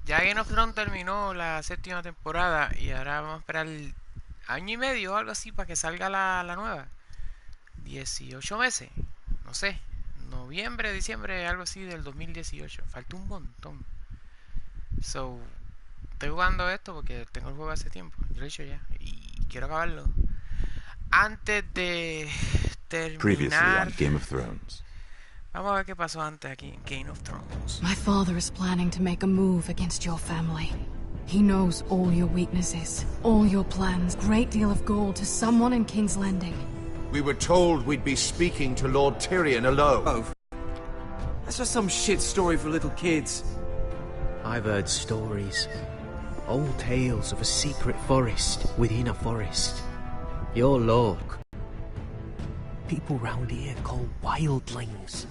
Ya Game of Thrones terminó la séptima temporada y ahora vamos a esperar año y medio o algo así para que salga la nueva. 18 meses, no sé. Noviembre, diciembre, algo así del 2018. Falta un montón. So, estoy jugando esto porque tengo el juego hace tiempo. Yo lo he hecho ya y quiero acabarlo. Antes de Previously on terminar, Game of Thrones. vamos a ver qué pasó antes aquí en Game of Thrones. My father is planning to make a move against your family. He knows all your weaknesses, all your plans, great deal of gold to someone in King's Landing. We were told we'd be speaking to Lord Tyrion alone. Oh, that's just some shit story for little kids. I've heard stories. Old tales of a secret forest within a forest. Your luck. People round here call wildlings.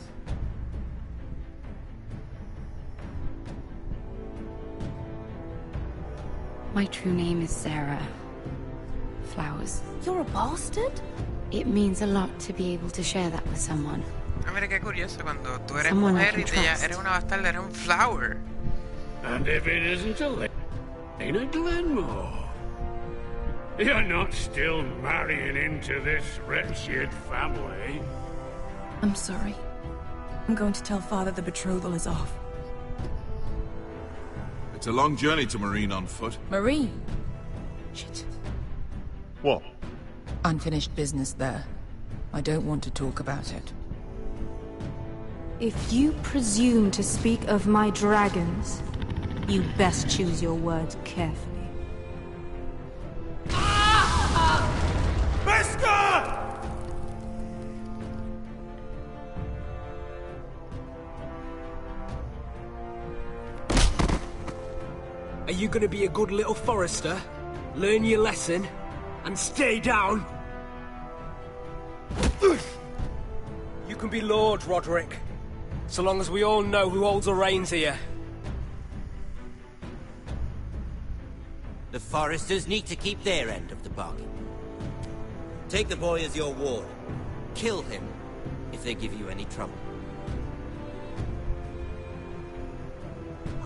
My true name is Sarah Flowers. You're a bastard? It means a lot to be able to share that with someone. Ah, mira qué curioso, cuando tú eres Someone I mujer can y trust. eres una bastarda, eres un flower. And if it isn't Elena Glenmore, you're not still marrying into this wretched family. I'm sorry. I'm going to tell Father the betrothal is off. It's a long journey to Marine on foot. Marine? Shit. What? Unfinished business there. I don't want to talk about it. If you presume to speak of my dragons, you'd best choose your words carefully. Are you gonna be a good little forester? Learn your lesson? And stay down? You can be Lord, Roderick. So long as we all know who holds the reins here. The foresters need to keep their end of the bargain. Take the boy as your ward. Kill him if they give you any trouble.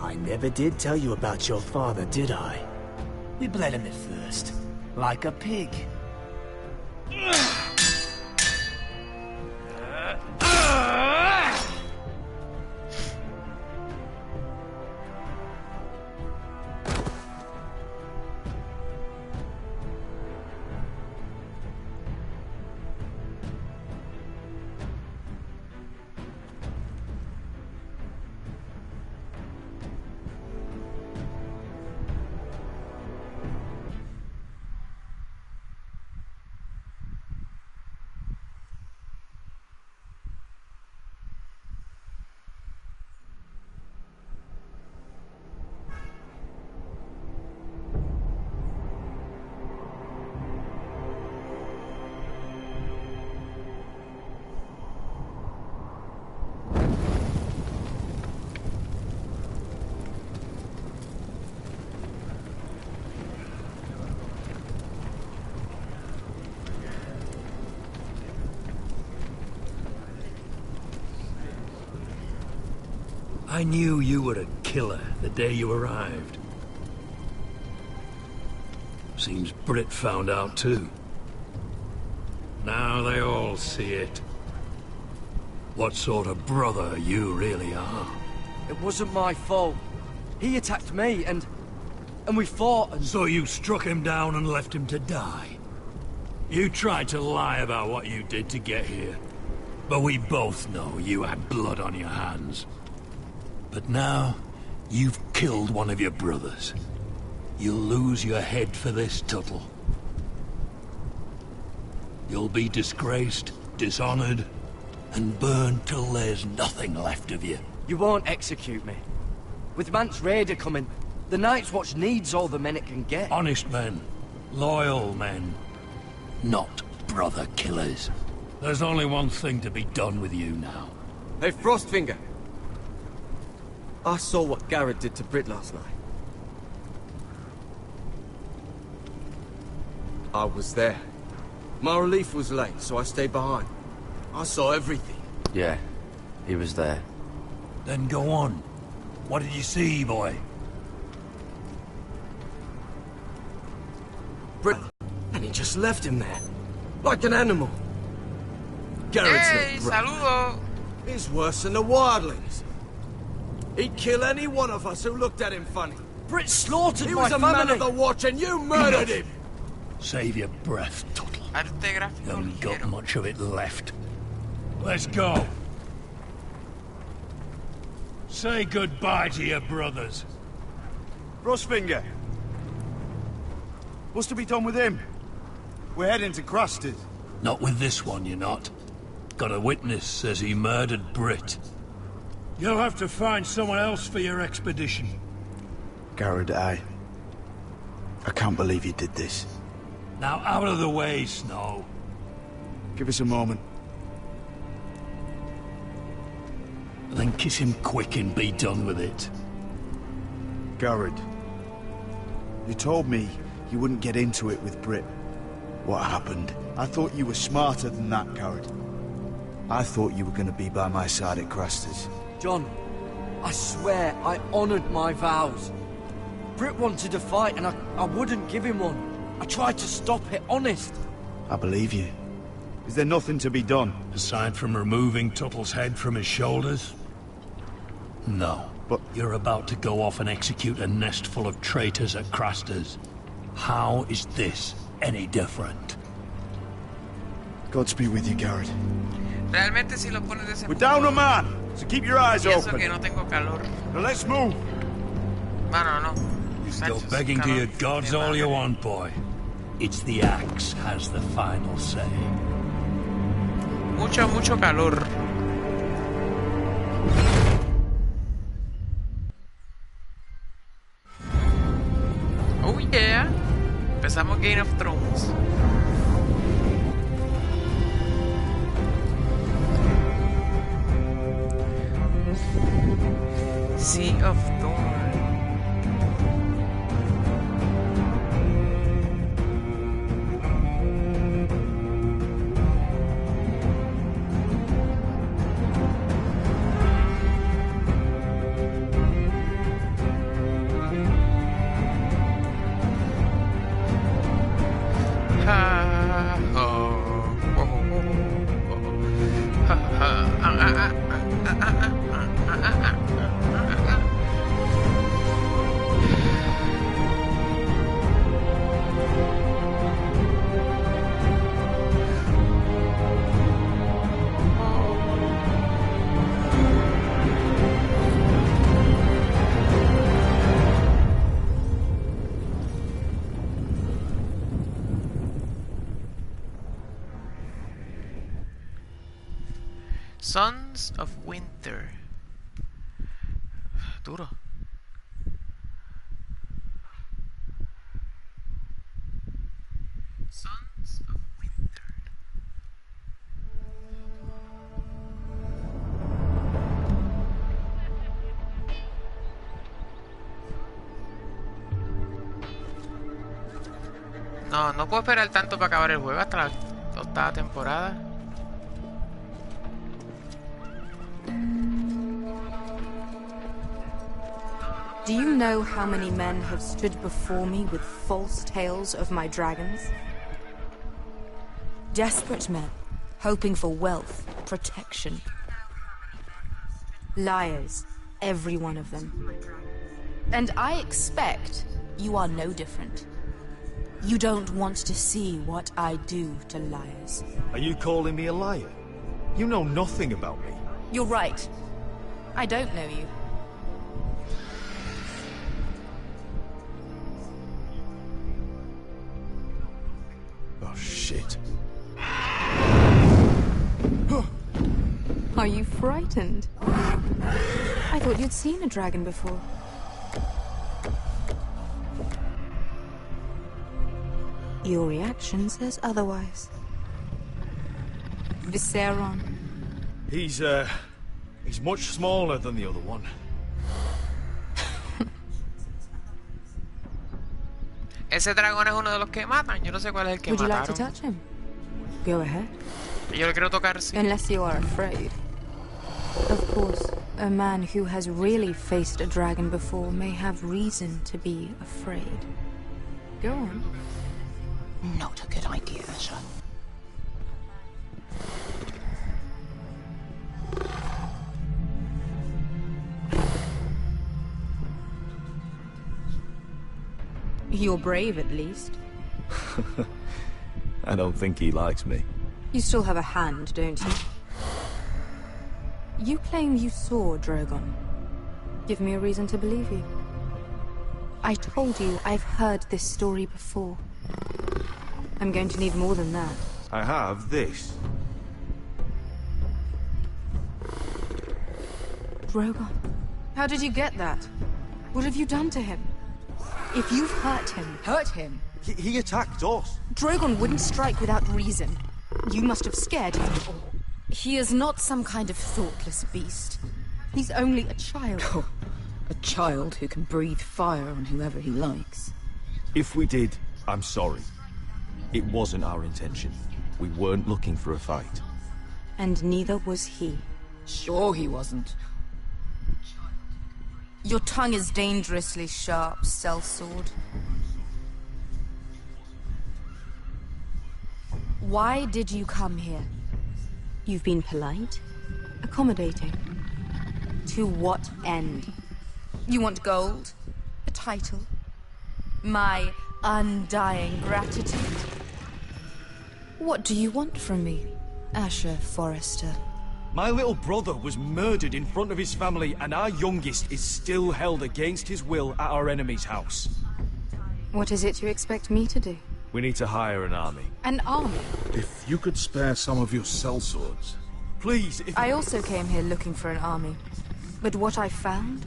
I never did tell you about your father, did I? We bled him at first, like a pig. I knew you were a killer the day you arrived. Seems Brit found out too. Now they all see it. What sort of brother you really are. It wasn't my fault. He attacked me, and we fought, and... So you struck him down and left him to die? You tried to lie about what you did to get here. But we both know you had blood on your hands. But now, you've killed one of your brothers. You'll lose your head for this, Tuttle. You'll be disgraced, dishonored, and burned till there's nothing left of you. You won't execute me. With Mance Raider coming, the Night's Watch needs all the men it can get. Honest men. Loyal men. Not brother killers. There's only one thing to be done with you now. Hey, Frostfinger. I saw what Garrett did to Brit last night. I was there. My relief was late, so I stayed behind. I saw everything. Yeah, he was there. Then go on. What did you see, boy? just left him there. Like an animal. Garrett's ¡Ey, a brat. saludo! He's worse than the wildlings. He'd kill any one of us who looked at him funny. Brit slaughtered He my was a family. man of the watch and you murdered him! Save your breath, Tuttle. Arte gráfico Haven't got ligero. much of it left. Let's go. Say goodbye to your brothers. Rustfinger. What's to be done with him? We're heading to Crusted. Not with this one, you're not. Got a witness says he murdered Brit. You'll have to find someone else for your expedition. Garrett, I can't believe you did this. Now out of the way, Snow. Give us a moment. Then kiss him quick and be done with it. Garrett, you told me you wouldn't get into it with Brit. What happened? I thought you were smarter than that, Garrett. I thought you were going to be by my side at Craster's. John, I swear I honored my vows. Brit wanted to fight and I wouldn't give him one. I tried to stop it, honest. I believe you. Is there nothing to be done? Aside from removing Tuttle's head from his shoulders? No. But you're about to go off and execute a nest full of traitors at Craster's. How is this any different? Godspeed with you, Garrett. Realmente si lo pones de ese We're punto, down a man, so keep your eyes y eso open. que no tengo calor. Now let's move. Mano, no. You go Sánchez, begging to calor your gods de all you madre. want, boy. It's the axe has the final say. Mucho, mucho calor. Oh yeah. Empezamos Game of Thrones. Sea of Thorn. Sons of Winter. Duro. Sons of Winter. No, no puedo esperar tanto para acabar el juego hasta la octava temporada. Do you know how many men have stood before me with false tales of my dragons? Desperate men, hoping for wealth, protection. Liars, every one of them. And I expect you are no different. You don't want to see what I do to liars. Are you calling me a liar? You know nothing about me. You're right. I don't know you. Oh, shit. Are you frightened? I thought you'd seen a dragon before. Your reaction says otherwise. Viseron. He's much smaller than the other one. Ese dragón es uno de los que matan. Yo no sé cuál es el que Would you like to mataron. touch him? Go ahead. Yo le quiero tocar, sí. Unless you are afraid. Of course, a man who has really faced a dragon before may have reason to be afraid. Go on. Not a good idea, Asher. You're brave, at least. I don't think he likes me. You still have a hand, don't you? You claim you saw Drogon. Give me a reason to believe you. I told you I've heard this story before. I'm going to need more than that. I have this. Drogon. How did you get that? What have you done to him? If you've hurt him... Hurt him? He attacked us. Drogon wouldn't strike without reason. You must have scared him. He is not some kind of thoughtless beast. He's only a child. Oh, a child who can breathe fire on whoever he likes. If we did, I'm sorry. It wasn't our intention. We weren't looking for a fight. And neither was he. Sure he wasn't. Your tongue is dangerously sharp, sellsword. Why did you come here? You've been polite, accommodating. To what end? You want gold? A title? My undying gratitude? What do you want from me, Asher Forrester? My little brother was murdered in front of his family, and our youngest is still held against his will at our enemy's house. What is it you expect me to do? We need to hire an army. An army? If you could spare some of your sellswords. Please, if... I also came here looking for an army. But what I found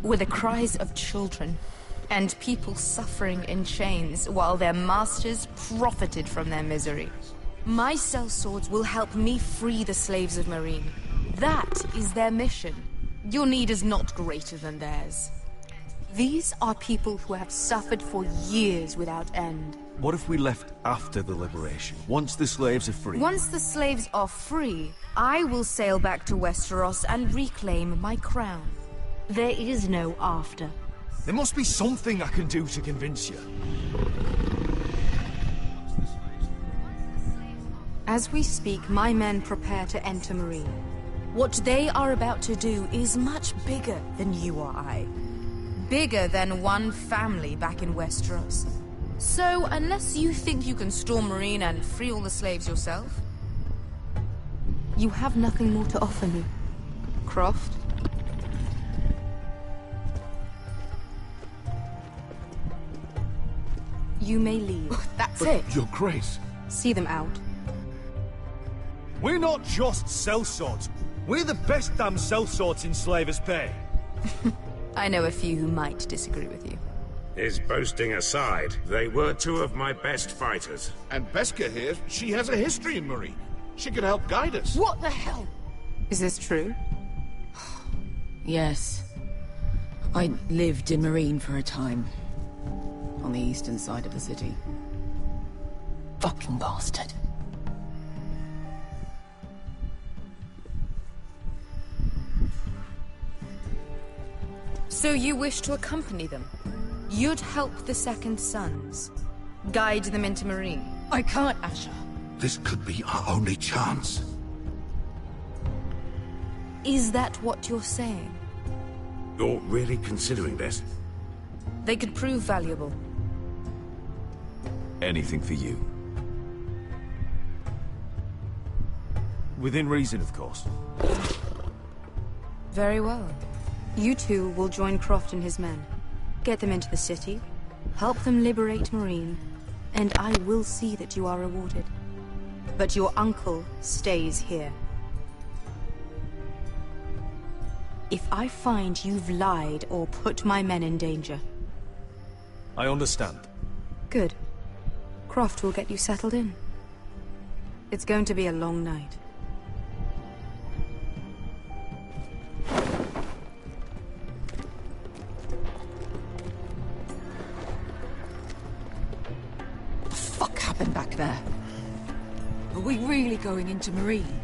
were the cries of children and people suffering in chains while their masters profited from their misery. My sellswords will help me free the slaves of Marine. That is their mission. Your need is not greater than theirs. These are people who have suffered for years without end. What if we left after the liberation, once the slaves are free? Once the slaves are free, I will sail back to Westeros and reclaim my crown. There is no after. There must be something I can do to convince you. As we speak, my men prepare to enter Marine. What they are about to do is much bigger than you or I. Bigger than one family back in Westeros. So, unless you think you can storm Marine and free all the slaves yourself, you have nothing more to offer me, Croft. You may leave. That's it. Your Grace. See them out. We're not just sellswords. We're the best damn sellswords in Slavers' Bay. I know a few who might disagree with you. His boasting aside, they were two of my best fighters. And Beskha here, she has a history in Marine. She could help guide us. What the hell? Is this true? Yes. I lived in Marine for a time. On the eastern side of the city. Fucking bastard. So you wish to accompany them? You'd help the Second Sons. Guide them into Marine. I can't, Asher. This could be our only chance. Is that what you're saying? You're really considering this? They could prove valuable. Anything for you. Within reason, of course. Very well. You two will join Croft and his men. Get them into the city, help them liberate Marine, and I will see that you are rewarded. But your uncle stays here. If I find you've lied or put my men in danger... I understand. Good. Croft will get you settled in. It's going to be a long night. What the fuck happened back there? Are we really going into Marine?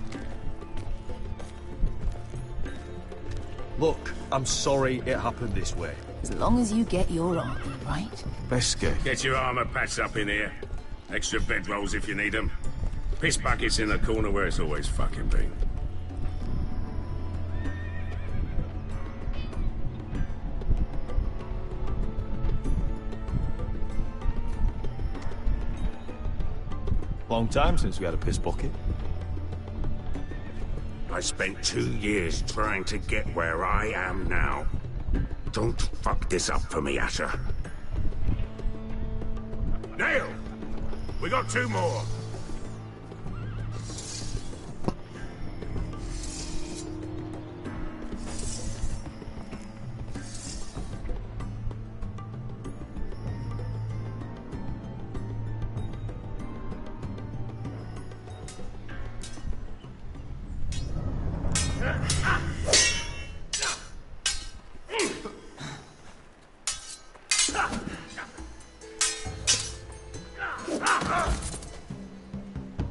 Look, I'm sorry it happened this way. As long as you get your army, right? Beskha. Get your armor patched up in here. Extra bedrolls if you need them. Piss buckets in the corner where it's always fucking been. Long time since we had a piss bucket. I spent 2 years trying to get where I am now. Don't fuck this up for me, Asher. Nail! We got 2 more.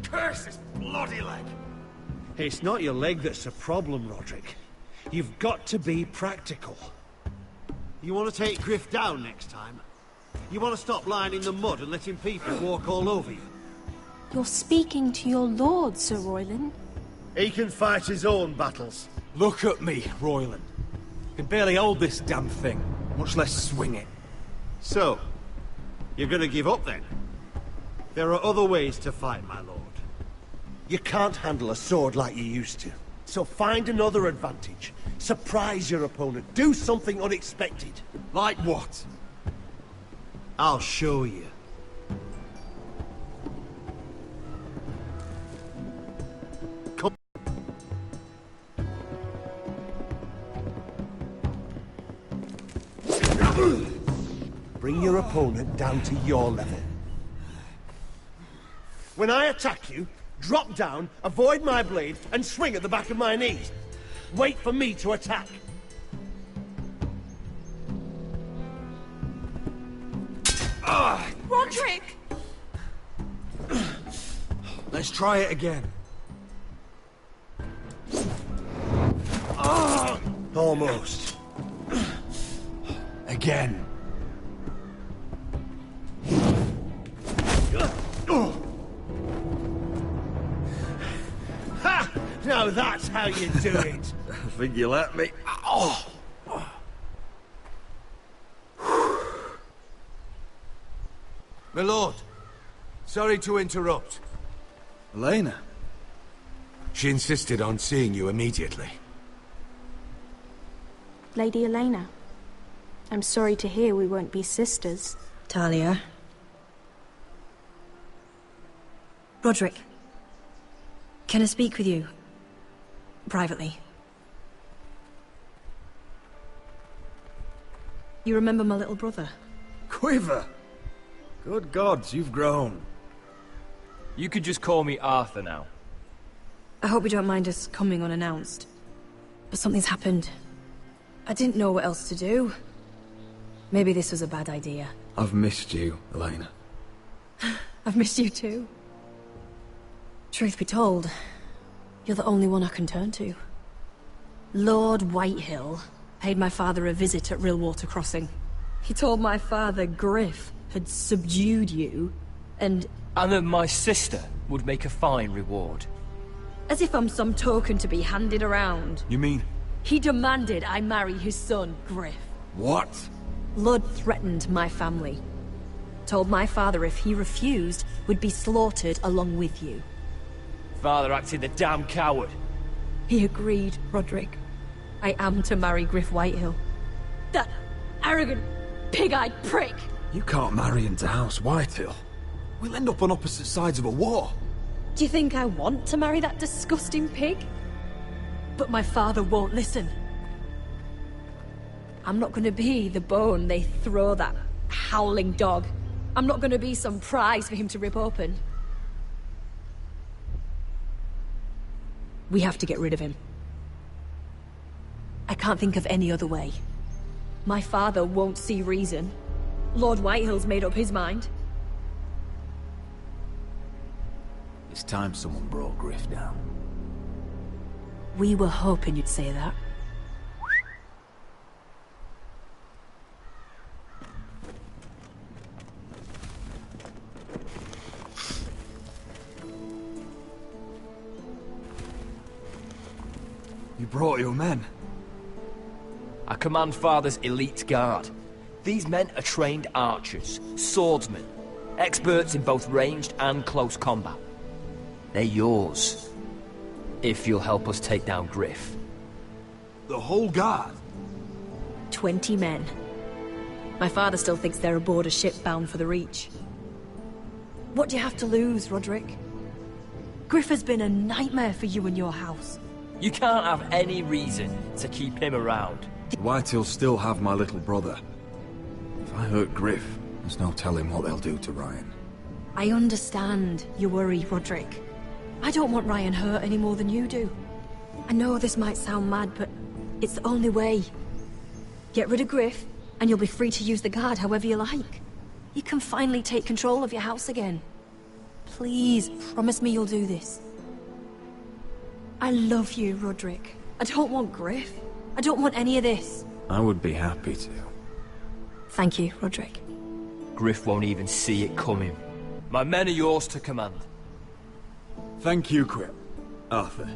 Curse this bloody leg! It's not your leg that's the problem, Roderick. You've got to be practical. You want to take Griff down next time? You want to stop lying in the mud and letting people walk all over you? You're speaking to your lord, Sir Royland. He can fight his own battles. Look at me, Royland. I can barely hold this damn thing, much less swing it. So, you're gonna give up then? There are other ways to fight, my lord. You can't handle a sword like you used to. So find another advantage. Surprise your opponent. Do something unexpected. Like what? I'll show you. Come. Bring your opponent down to your level. When I attack you, drop down, avoid my blade, and swing at the back of my knees. Wait for me to attack. Roderick! Let's try it again. Almost. Again. Ha! Now that's how you do it. I think you let me. Oh! My lord, sorry to interrupt. Elena? She insisted on seeing you immediately. Lady Elena, I'm sorry to hear we won't be sisters. Talia. Roderick. Can I speak with you? Privately. You remember my little brother? Quiver! Good gods, you've grown. You could just call me Arthur now. I hope you don't mind us coming unannounced. But something's happened. I didn't know what else to do. Maybe this was a bad idea. I've missed you, Elena. I've missed you too. Truth be told, you're the only one I can turn to. Lord Whitehill paid my father a visit at Rillwater Crossing. He told my father Griff had subdued you, and that my sister would make a fine reward. as if I'm some token to be handed around. You mean? He demanded I marry his son, Griff. What? Lud threatened my family. Told my father if he refused, we'd be slaughtered along with you. Father acted the damn coward. He agreed, Roderick. I am to marry Griff Whitehill. That arrogant, pig-eyed prick! You can't marry into House Whitehill. We'll end up on opposite sides of a war. Do you think I want to marry that disgusting pig? But my father won't listen. I'm not gonna be the bone they throw that howling dog. I'm not gonna be some prize for him to rip open. We have to get rid of him. I can't think of any other way. My father won't see reason. Lord Whitehill's made up his mind. It's time someone brought Griff down. We were hoping you'd say that. You brought your men. I command Father's elite guard. These men are trained archers, swordsmen, experts in both ranged and close combat. They're yours, if you'll help us take down Griff. The whole guard? 20 men. My father still thinks they're aboard a ship bound for the Reach. What do you have to lose, Roderick? Griff has been a nightmare for you and your house. You can't have any reason to keep him around. Whitehills still have my little brother. If I hurt Griff, there's no telling what they'll do to Ryan. I understand your worry, Roderick. I don't want Ryan hurt any more than you do. I know this might sound mad, but it's the only way. Get rid of Griff, and you'll be free to use the guard however you like. You can finally take control of your house again. Please, promise me you'll do this. I love you, Roderick. I don't want Griff. I don't want any of this. I would be happy to. Thank you, Roderick. Griff won't even see it coming. My men are yours to command. Thank you, Arthur.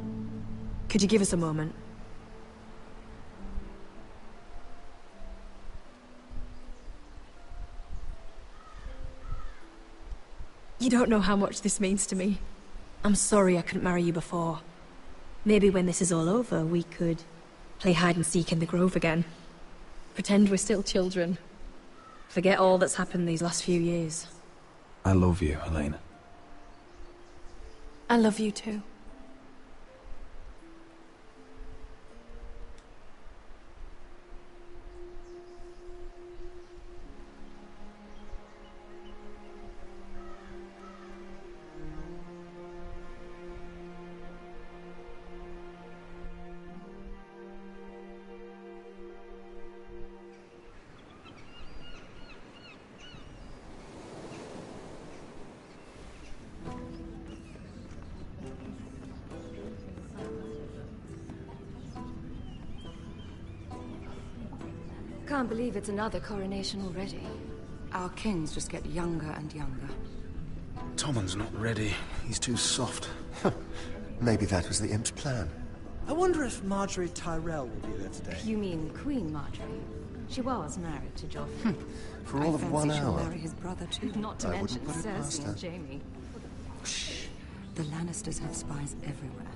Could you give us a moment? You don't know how much this means to me. I'm sorry I couldn't marry you before. Maybe when this is all over, we could play hide and seek in the grove again. Pretend we're still children. Forget all that's happened these last few years. I love you, Helena. I love you too. Can't believe it's another coronation already. Our kings just get younger and younger. Tommen's not ready. He's too soft. Maybe that was the imp's plan. I wonder if Marjorie Tyrell will be there today. You mean Queen Marjorie? She was married to Joffrey. For all of 1 she'll hour. marry his brother too. Not to I mention wouldn't put it past Cersei her. and Jaime. Shh. The Lannisters have spies everywhere.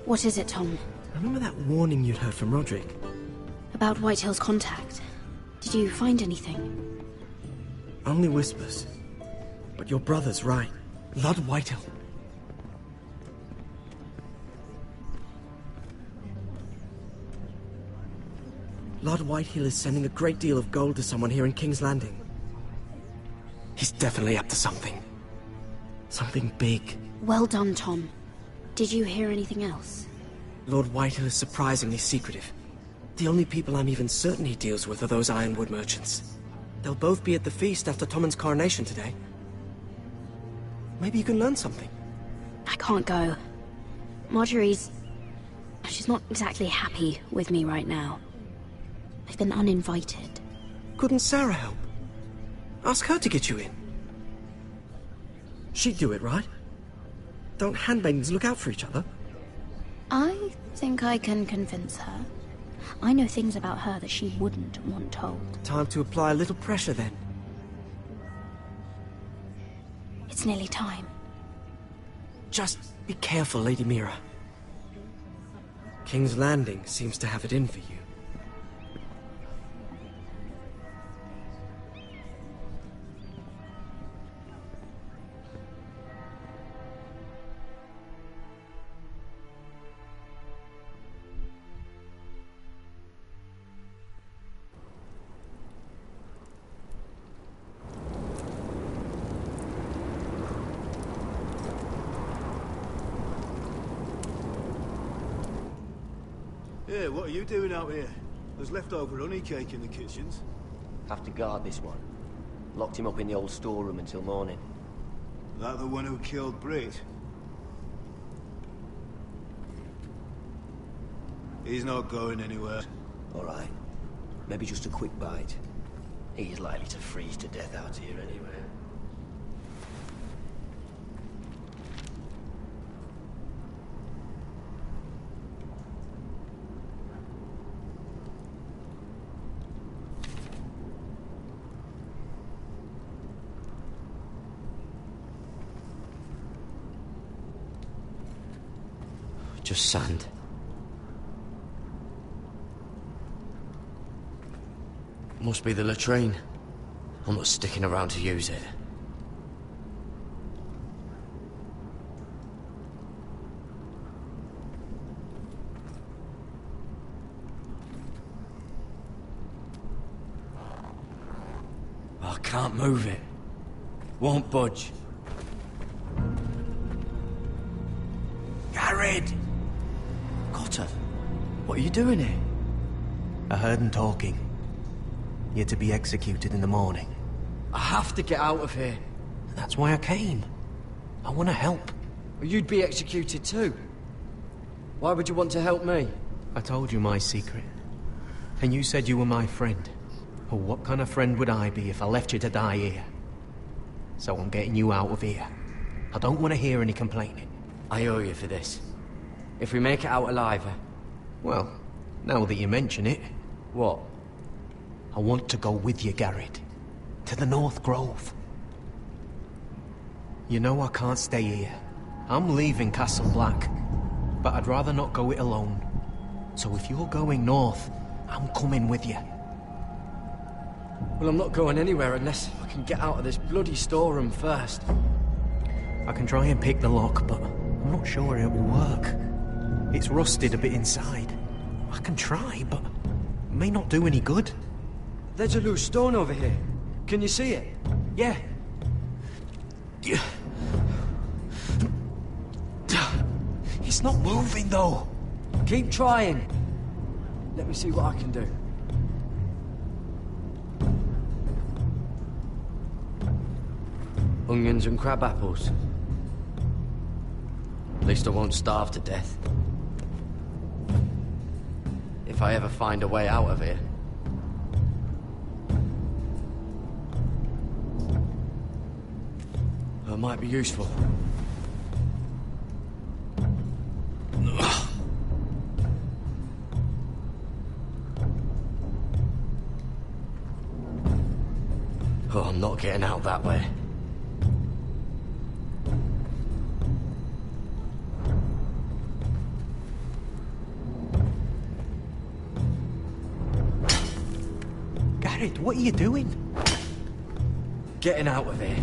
What is it, Tom? Remember that warning you'd heard from Roderick? About Whitehill's contact. Did you find anything? Only whispers. But your brother's right. Lord Whitehill. Lord Whitehill is sending a great deal of gold to someone here in King's Landing. He's definitely up to something. Something big. Well done, Tom. Did you hear anything else? Lord Whitehill is surprisingly secretive. The only people I'm even certain he deals with are those ironwood merchants. They'll both be at the feast after Tommen's coronation today. Maybe you can learn something. I can't go. She's not exactly happy with me right now. I've been uninvited. Couldn't Sarah help? Ask her to get you in. She'd do it, right? Don't handmaidens look out for each other? I think I can convince her. I know things about her that she wouldn't want told. Time to apply a little pressure then. It's nearly time. Just be careful, Lady Mira. King's Landing seems to have it in for you. Hey, what are you doing out here? There's leftover honey cake in the kitchens. Have to guard this one. Locked him up in the old storeroom until morning. That the one who killed Brit? He's not going anywhere. All right. Maybe just a quick bite. He's likely to freeze to death out here anyway. Just sand. Must be the latrine. I'm not sticking around to use it. I can't move it. Won't budge. Garrett! Cotter, what are you doing here? I heard him talking. You're to be executed in the morning. I have to get out of here. That's why I came. I want to help. Well, you'd be executed too. Why would you want to help me? I told you my secret. And you said you were my friend. Well, what kind of friend would I be if I left you to die here? So I'm getting you out of here. I don't want to hear any complaining. I owe you for this. If we make it out alive... Well, now that you mention it... What? I want to go with you, Garrett. To the North Grove. You know I can't stay here. I'm leaving Castle Black. But I'd rather not go it alone. So if you're going north, I'm coming with you. Well, I'm not going anywhere unless I can get out of this bloody storeroom first. I can try and pick the lock, but I'm not sure it will work. It's rusted a bit inside. I can try, but it may not do any good. There's a loose stone over here. Can you see it? Yeah. It's not moving, though. Keep trying. Let me see what I can do. Onions and crab apples. At least I won't starve to death. If I ever find a way out of here. It might be useful. Oh, I'm not getting out that way. Garrett, what are you doing? Getting out of here.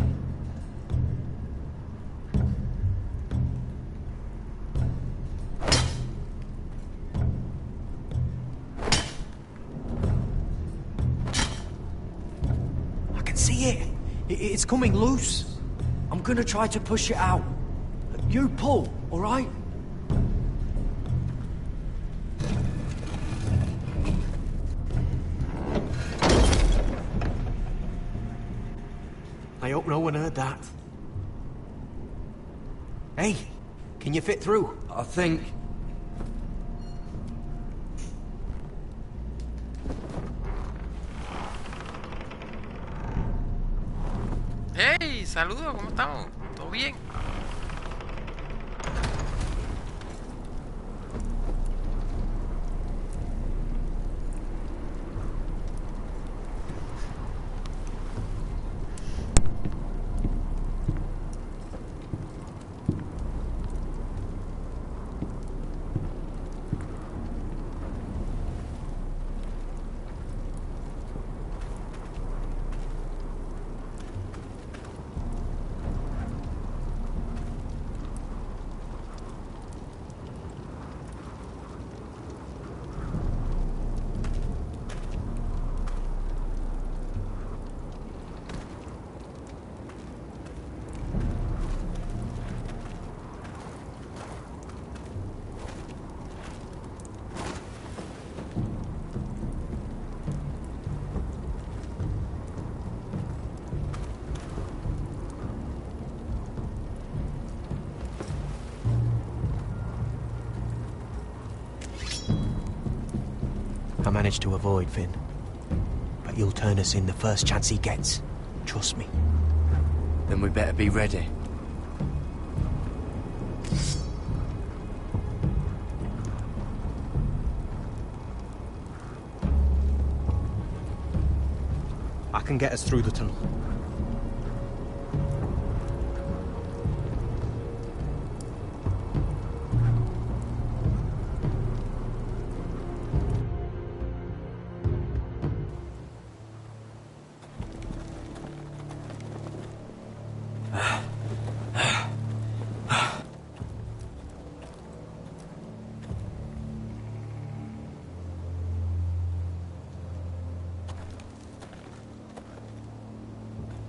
It's coming loose. I'm gonna try to push it out. You pull, all right? I hope no one heard that. Hey, can you fit through? I think... Hey, saludos, ¿cómo estamos? ¿Todo bien? I managed to avoid Finn. But he'll turn us in the first chance he gets. Trust me. Then we better be ready. I can get us through the tunnel.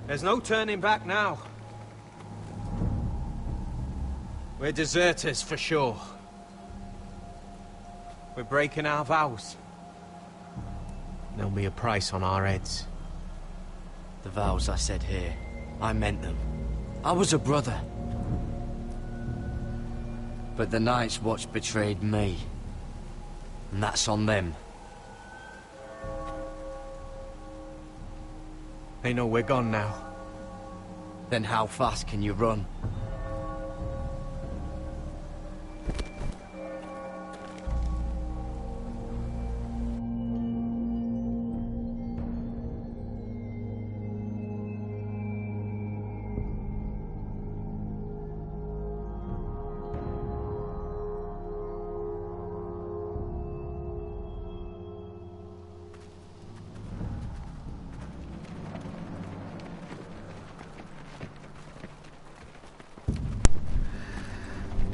There's no turning back now. We're deserters for sure. We're breaking our vows. There'll be a price on our heads. The vows I said here, I meant them. I was a brother. But the Night's Watch betrayed me. And that's on them. They know we're gone now. Then how fast can you run?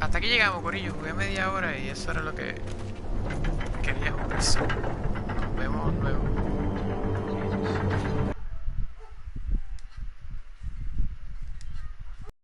Hasta aquí llegamos, corillo. Jugué media hora y eso era lo que quería jugar. Nos vemos luego.